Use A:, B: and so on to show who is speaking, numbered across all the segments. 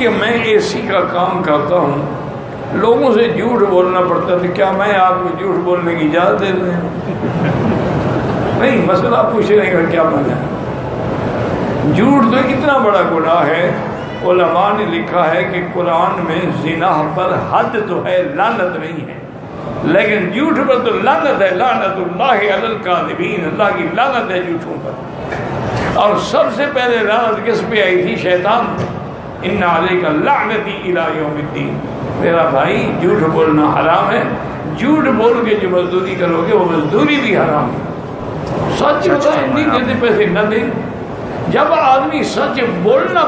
A: کہ میں اے سی کا کام کرتا ہوں، لوگوں سے جھوٹ بولنا پڑتا ہے، تو کیا میں آپ کو جھوٹ بولنے کی اجازت دے دوں؟ نہیں، مسئلہ پوچھ رہے ہیں کیا مانا ہے؟ جھوٹ تو اتنا بڑا گناہ ہے، علماء نے لکھا ہے کہ قرآن میں زنا پر حد تو ہے، لعنت نہیں ہے، لیکن جھوٹ پر تو لعنت ہے۔ لعنت اللہ علی الکاذبین، اللہ کی لعنت ہے جھوٹوں پر۔ اور سب سے پہلے لعنت کس پہ آئی تھی؟ شیطان پہ۔ ان علیک لعنتی الی یوم الدین۔ میرا بھائی جھوٹ بولنا حرام ہے، جھوٹ بول کے جو مزدوری کرو گے وہ مزدوری بھی حرام ہے۔ سچ بتائیں، نہیں دیتے پیسے نہ دیں۔ جب آدمی سچ بولنا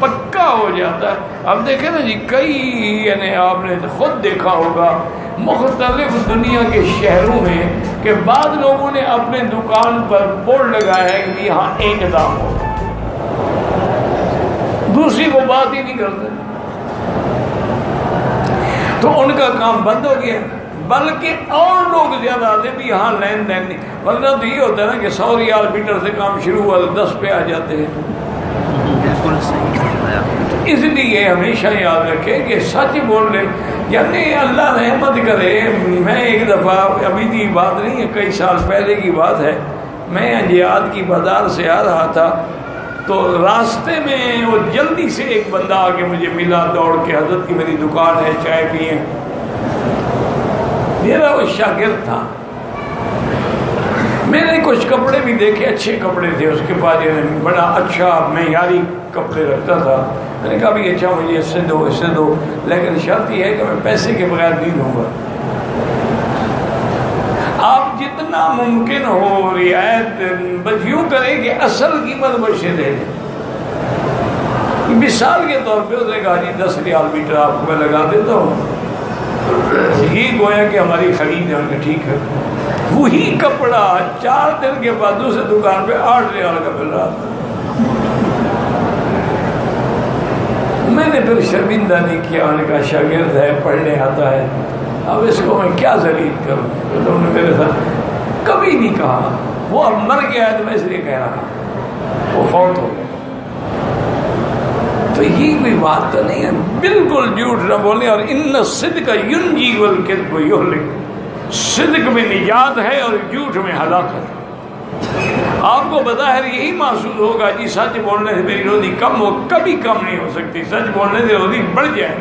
A: پکا ہو جاتا ہے، اب دیکھیں نا جی، کئی یعنی آپ نے خود دیکھا ہوگا مختلف دنیا کے شہروں میں کہ بعض لوگوں نے اپنے دکان پر بورڈ لگایا ہے کہ یہاں ایک دام ہو، دوسری کو بات ہی نہیں کرتے، تو ان کا کام بند ہو گیا، بلکہ اور لوگ زیادہ آتے بھی یہاں لین دین نہیں۔ ورنہ تو یہ ہوتا ہے نا کہ 100 ریال میٹر سے کام شروع ہوا 10 پہ آ جاتے ہیں۔
B: بالکل صحیح۔
A: اس لیے ہمیشہ یاد رکھیں کہ سچ بول رہے، یعنی اللہ رحمت کرے۔ میں ایک دفعہ، ابھی کی بات نہیں ہے، کئی سال پہلے کی بات ہے، میں جہاد کی بازار سے آ رہا تھا، تو راستے میں وہ جلدی سے ایک بندہ آ کے مجھے ملا دوڑ کے، حضرت کی میری دکان ہے، چائے پئیں۔ میرا وہ شاگرد تھا، میں نے کچھ کپڑے بھی دیکھے، اچھے کپڑے تھے اس کے پاس، بڑا اچھا معیاری کپڑے رکھتا تھا۔ میں نے کہا بھی اچھا مجھے اس سے دو، اس سے دو، لیکن شرط یہ ہے کہ میں پیسے کے بغیر نہیں دوں گا۔ آپ جتنا ممکن ہو رعایت بس یوں کریں کہ اصل قیمت مجھ سے دے دیں۔ مثال کے طور پہ اس نے کہا جی 10 ریال میٹر آپ کو میں لگا دیتا ہوں، یہ گویا کہ ہماری خرید ہے۔ کہ ٹھیک ہے۔ وہی کپڑا 4 دن کے بعد دوسرے دکان پہ 8 ریال کا مل رہا تھا۔ میں نے پھر شرمندہ نہیں کیا، انہوں نے کہا شاگرد ہے، پڑھنے آتا ہے، اب اس کو میں کیا ذلیل کروں؟ انہوں نے میرے ساتھ کبھی نہیں کہا، وہ اب مر گیا ہے تو میں اس لیے کہہ رہا، وہ فوت ہو گیا۔ تو یہ کوئی بات تو نہیں ہے، بالکل جھوٹ نہ بولیں۔ اور ان الصدق ینجی والکذب یہلک، صدق میں نجات ہے اور جھوٹ میں ہلاکت۔ آپ کو بظاہر یہی محسوس ہوگا جی سچ بولنے سے میری روزی کم ہو، کبھی کم نہیں ہو سکتی، سچ بولنے سے روزی بڑھ جائے۔